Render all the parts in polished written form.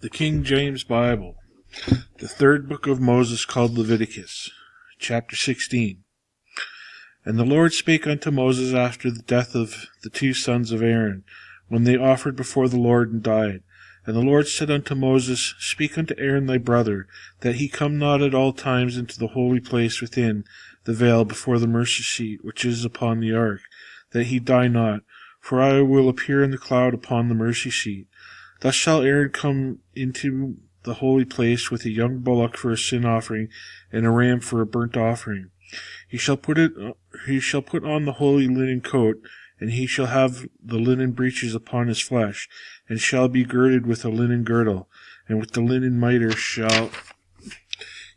The King James Bible, the third book of Moses, called Leviticus, chapter 16. And the Lord spake unto Moses after the death of the two sons of Aaron, when they offered before the Lord and died. And the Lord said unto Moses, Speak unto Aaron thy brother, that he come not at all times into the holy place within the veil before the mercy seat which is upon the ark, that he die not. For I will appear in the cloud upon the mercy seat. Thus shall Aaron come into the holy place with a young bullock for a sin offering, and a ram for a burnt offering. He shall put on the holy linen coat, and he shall have the linen breeches upon his flesh, and shall be girded with a linen girdle, and with the linen mitre shall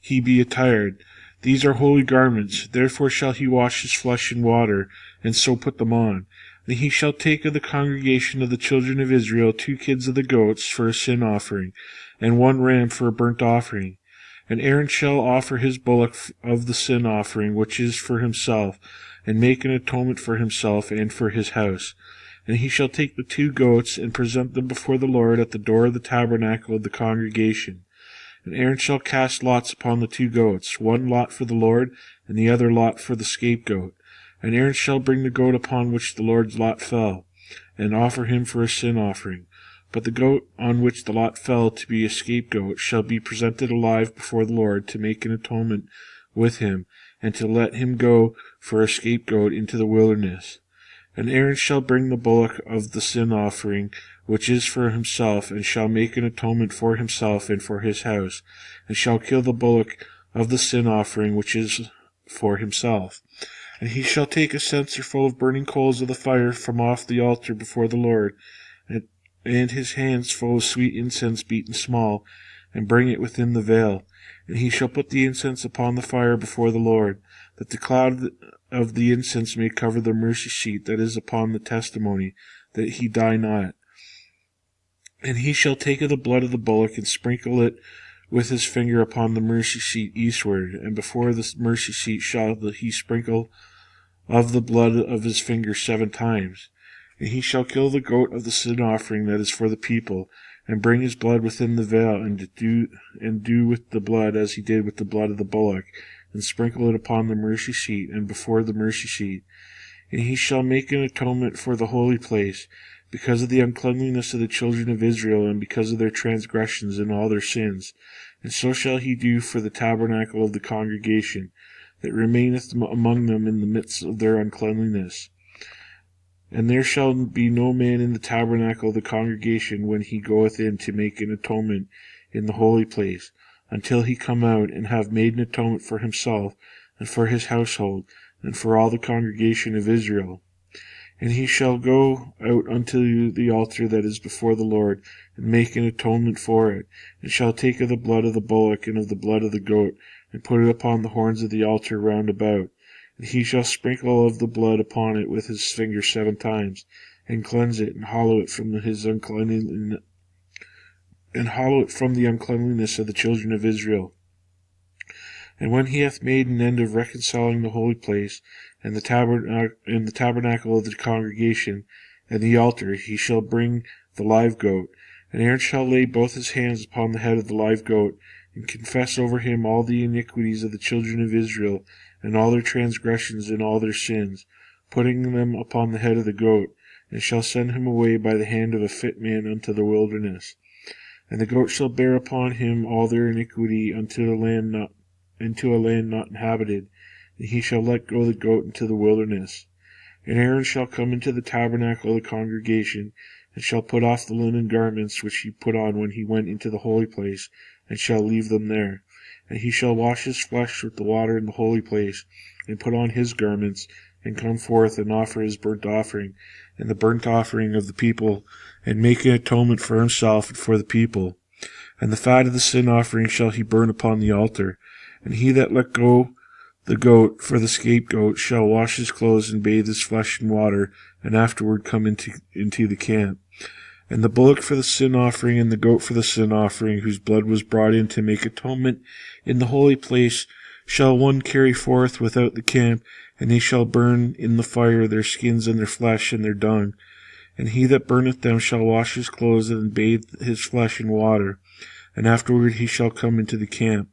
he be attired. These are holy garments, therefore shall he wash his flesh in water, and so put them on. And he shall take of the congregation of the children of Israel 2 kids of the goats for a sin offering, and 1 ram for a burnt offering. And Aaron shall offer his bullock of the sin offering, which is for himself, and make an atonement for himself and for his house. And he shall take the 2 goats, and present them before the Lord at the door of the tabernacle of the congregation. And Aaron shall cast lots upon the 2 goats, 1 lot for the Lord, and the other lot for the scapegoat. And Aaron shall bring the goat upon which the Lord's lot fell, and offer him for a sin offering. But the goat on which the lot fell to be a scapegoat shall be presented alive before the Lord to make an atonement with him, and to let him go for a scapegoat into the wilderness. And Aaron shall bring the bullock of the sin offering, which is for himself, and shall make an atonement for himself and for his house, and shall kill the bullock of the sin offering, which is for himself. And he shall take a censer full of burning coals of the fire from off the altar before the Lord, and his hands full of sweet incense beaten small, and bring it within the veil. And he shall put the incense upon the fire before the Lord, that the cloud of the incense may cover the mercy seat that is upon the testimony, that he die not. And he shall take of the blood of the bullock, and sprinkle it with his finger upon the mercy seat eastward, and before the mercy seat shall he sprinkle of the blood of his finger 7 times. And he shall kill the goat of the sin offering that is for the people, and bring his blood within the veil, and do with the blood as he did with the blood of the bullock, and sprinkle it upon the mercy seat, and before the mercy seat. And he shall make an atonement for the holy place, because of the uncleanliness of the children of Israel, and because of their transgressions and all their sins. And so shall he do for the tabernacle of the congregation, that remaineth among them in the midst of their uncleanliness. And there shall be no man in the tabernacle of the congregation when he goeth in to make an atonement in the holy place, until he come out and have made an atonement for himself, and for his household, and for all the congregation of Israel. And he shall go out unto the altar that is before the Lord, and make an atonement for it, and shall take of the blood of the bullock and of the blood of the goat, and put it upon the horns of the altar round about. And he shall sprinkle of the blood upon it with his finger 7 times, and cleanse it, and hallow it from the uncleanliness of the children of Israel. And when he hath made an end of reconciling the holy place, and the tabernacle of the congregation, and the altar, he shall bring the live goat. And Aaron shall lay both his hands upon the head of the live goat, and confess over him all the iniquities of the children of Israel, and all their transgressions and all their sins, putting them upon the head of the goat, and shall send him away by the hand of a fit man unto the wilderness. And the goat shall bear upon him all their iniquity into a land not inhabited, and he shall let go the goat into the wilderness. And Aaron shall come into the tabernacle of the congregation, and shall put off the linen garments which he put on when he went into the holy place, and shall leave them there. And he shall wash his flesh with the water in the holy place, and put on his garments, and come forth and offer his burnt offering, and the burnt offering of the people, and make an atonement for himself and for the people. And the fat of the sin offering shall he burn upon the altar. And he that let go the goat for the scapegoat shall wash his clothes and bathe his flesh in water, and afterward come into the camp. And the bullock for the sin offering and the goat for the sin offering, whose blood was brought in to make atonement in the holy place, shall one carry forth without the camp, and he shall burn in the fire their skins and their flesh and their dung. And he that burneth them shall wash his clothes and bathe his flesh in water, and afterward he shall come into the camp.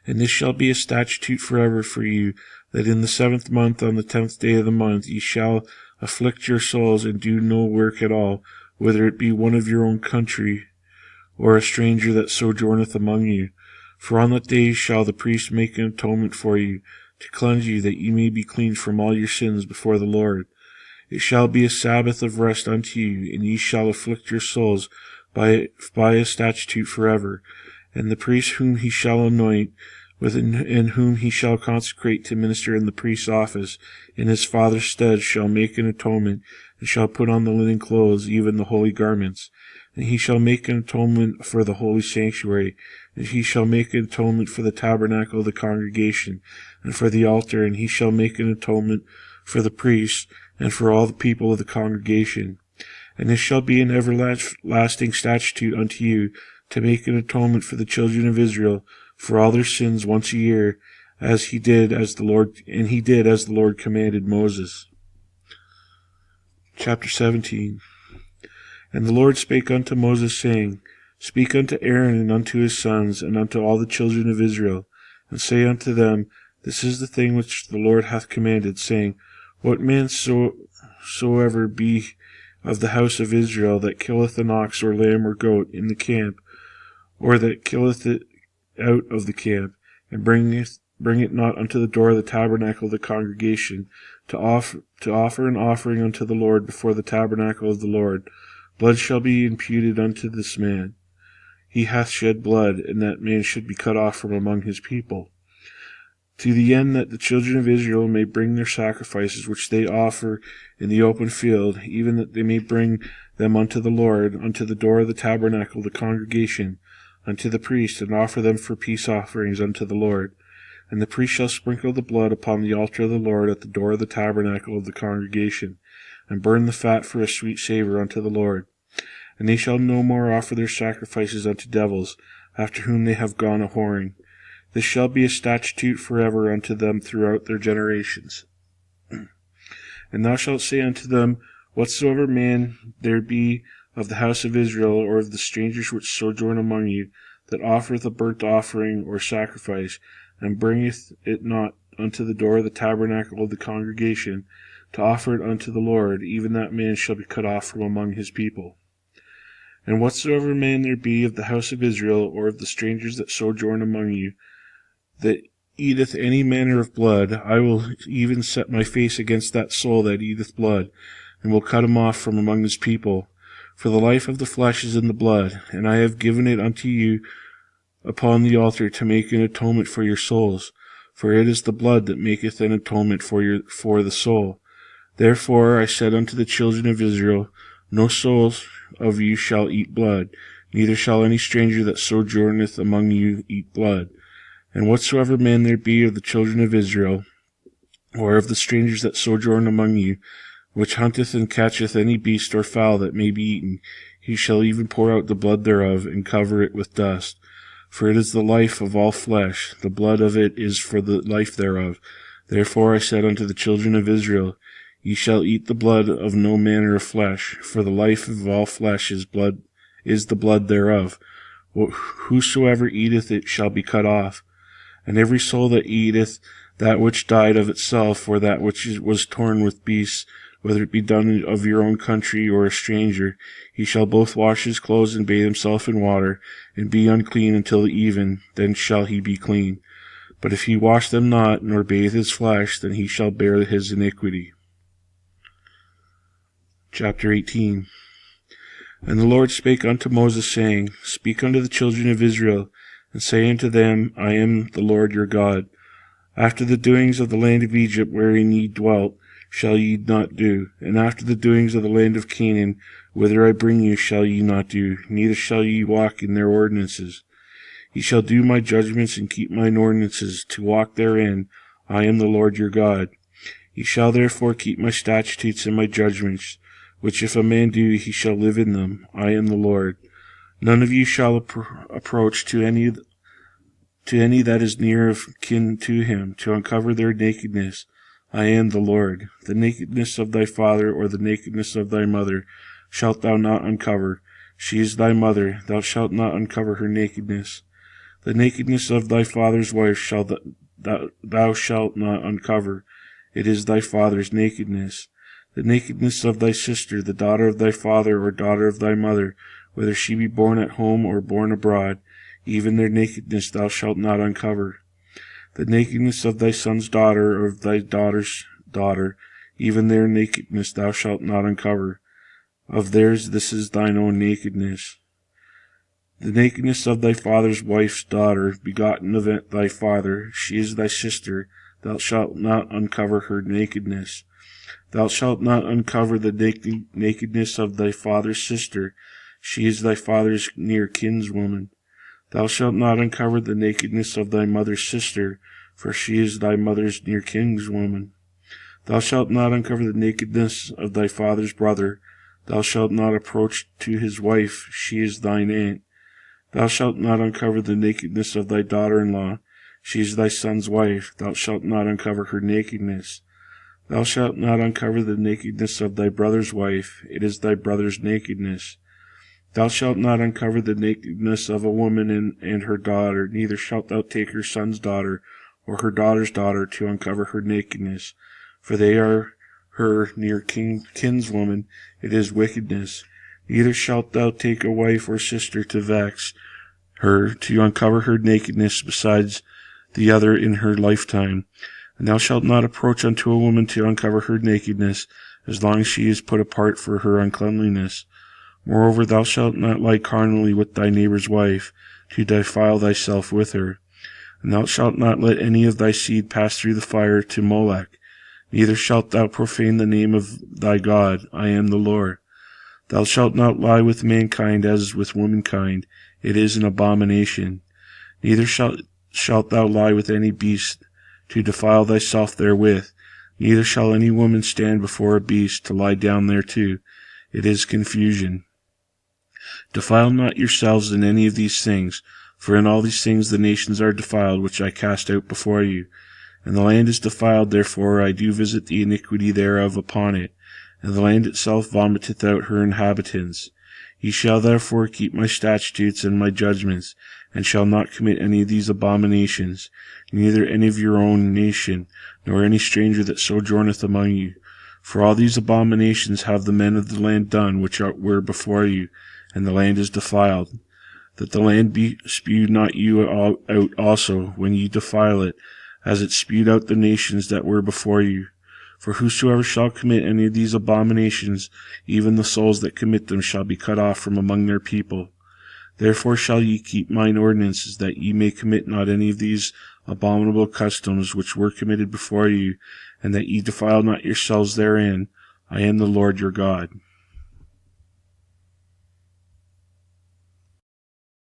And this shall be a statute forever for you, that in the 7th month, on the 10th day of the month, ye shall afflict your souls, and do no work at all, whether it be one of your own country, or a stranger that sojourneth among you. For on that day shall the priest make an atonement for you, to cleanse you, that ye may be clean from all your sins before the Lord. It shall be a Sabbath of rest unto you, and ye shall afflict your souls by a statute forever. And the priest whom he shall anoint, and whom he shall consecrate to minister in the priest's office, in his father's stead, shall make an atonement, and shall put on the linen clothes, even the holy garments. And he shall make an atonement for the holy sanctuary, and he shall make an atonement for the tabernacle of the congregation, and for the altar, and he shall make an atonement for the priests, and for all the people of the congregation. And this shall be an everlasting statute unto you, to make an atonement for the children of Israel for all their sins once a year, he did as the Lord commanded Moses. Chapter 17. And the Lord spake unto Moses, saying, Speak unto Aaron and unto his sons, and unto all the children of Israel, and say unto them, This is the thing which the Lord hath commanded, saying, What man soever be of the house of Israel that killeth an ox or lamb or goat in the camp, or that killeth it out of the camp, and bring it not unto the door of the tabernacle of the congregation, to offer an offering unto the Lord before the tabernacle of the Lord, blood shall be imputed unto this man. He hath shed blood, and that man should be cut off from among his people. To the end that the children of Israel may bring their sacrifices which they offer in the open field, even that they may bring them unto the Lord, unto the door of the tabernacle of the congregation, unto the priest, and offer them for peace offerings unto the Lord. And the priest shall sprinkle the blood upon the altar of the Lord at the door of the tabernacle of the congregation, and burn the fat for a sweet savour unto the Lord. And they shall no more offer their sacrifices unto devils, after whom they have gone a-whoring. This shall be a statute forever unto them throughout their generations. And thou shalt say unto them, Whatsoever man there be of the house of Israel, or of the strangers which sojourn among you, that offereth a burnt offering or sacrifice, and bringeth it not unto the door of the tabernacle of the congregation, to offer it unto the Lord, even that man shall be cut off from among his people. And whatsoever man there be of the house of Israel, or of the strangers that sojourn among you, that eateth any manner of blood, I will even set my face against that soul that eateth blood, and will cut him off from among his people. For the life of the flesh is in the blood, and I have given it unto you upon the altar to make an atonement for your souls. For it is the blood that maketh an atonement for the soul. Therefore I said unto the children of Israel, No soul of you shall eat blood, neither shall any stranger that sojourneth among you eat blood. And whatsoever man there be of the children of Israel, or of the strangers that sojourn among you, which hunteth and catcheth any beast or fowl that may be eaten, he shall even pour out the blood thereof, and cover it with dust. For it is the life of all flesh, the blood of it is for the life thereof. Therefore I said unto the children of Israel, Ye shall eat the blood of no manner of flesh, for the life of all flesh is the blood thereof. Whosoever eateth it shall be cut off. And every soul that eateth that which died of itself, or that which was torn with beasts, whether it be done of your own country or a stranger, he shall both wash his clothes and bathe himself in water, and be unclean until the even, then shall he be clean. But if he wash them not, nor bathe his flesh, then he shall bear his iniquity. Chapter 18. And the Lord spake unto Moses, saying, Speak unto the children of Israel, and say unto them, I am the Lord your God. After the doings of the land of Egypt wherein ye dwelt, shall ye not do, and after the doings of the land of Canaan, whither I bring you, shall ye not do, neither shall ye walk in their ordinances. Ye shall do my judgments and keep mine ordinances, to walk therein. I am the Lord your God. Ye shall therefore keep my statutes and my judgments, which if a man do, he shall live in them. I am the Lord. None of you shall approach to any that is near of kin to him, to uncover their nakedness. I am the Lord. The nakedness of thy father or the nakedness of thy mother shalt thou not uncover. She is thy mother, thou shalt not uncover her nakedness. The nakedness of thy father's wife thou shalt not uncover. It is thy father's nakedness. The nakedness of thy sister, the daughter of thy father or daughter of thy mother, whether she be born at home or born abroad, even their nakedness thou shalt not uncover. The nakedness of thy son's daughter or of thy daughter's daughter, even their nakedness thou shalt not uncover. Of theirs this is thine own nakedness. The nakedness of thy father's wife's daughter, begotten of thy father, she is thy sister, thou shalt not uncover her nakedness. Thou shalt not uncover the nakedness of thy father's sister, she is thy father's near kinswoman. Thou shalt not uncover the nakedness of thy mother's sister, for she is thy mother's near kinswoman. Thou shalt not uncover the nakedness of thy father's brother. Thou shalt not approach to his wife, she is thine aunt. Thou shalt not uncover the nakedness of thy daughter-in-law, she is thy son's wife. Thou shalt not uncover her nakedness. Thou shalt not uncover the nakedness of thy brother's wife, it is thy brother's nakedness. Thou shalt not uncover the nakedness of a woman and her daughter, neither shalt thou take her son's daughter or her daughter's daughter to uncover her nakedness, for they are her near kinswoman, it is wickedness. Neither shalt thou take a wife or sister to vex her, to uncover her nakedness besides the other in her lifetime. And thou shalt not approach unto a woman to uncover her nakedness, as long as she is put apart for her uncleanliness. Moreover, thou shalt not lie carnally with thy neighbor's wife, to defile thyself with her. And thou shalt not let any of thy seed pass through the fire to Molech. Neither shalt thou profane the name of thy God. I am the Lord. Thou shalt not lie with mankind as with womankind. It is an abomination. Neither shalt thou lie with any beast, to defile thyself therewith. Neither shall any woman stand before a beast, to lie down thereto. It is confusion. Defile not yourselves in any of these things, for in all these things the nations are defiled, which I cast out before you. And the land is defiled, therefore I do visit the iniquity thereof upon it, and the land itself vomiteth out her inhabitants. Ye shall therefore keep my statutes and my judgments, and shall not commit any of these abominations, neither any of your own nation, nor any stranger that sojourneth among you. For all these abominations have the men of the land done which were before you, and the land is defiled. That the land spew not you out also, when ye defile it, as it spewed out the nations that were before you. For whosoever shall commit any of these abominations, even the souls that commit them shall be cut off from among their people. Therefore shall ye keep mine ordinances, that ye may commit not any of these abominable customs which were committed before you, and that ye defile not yourselves therein. I am the Lord your God.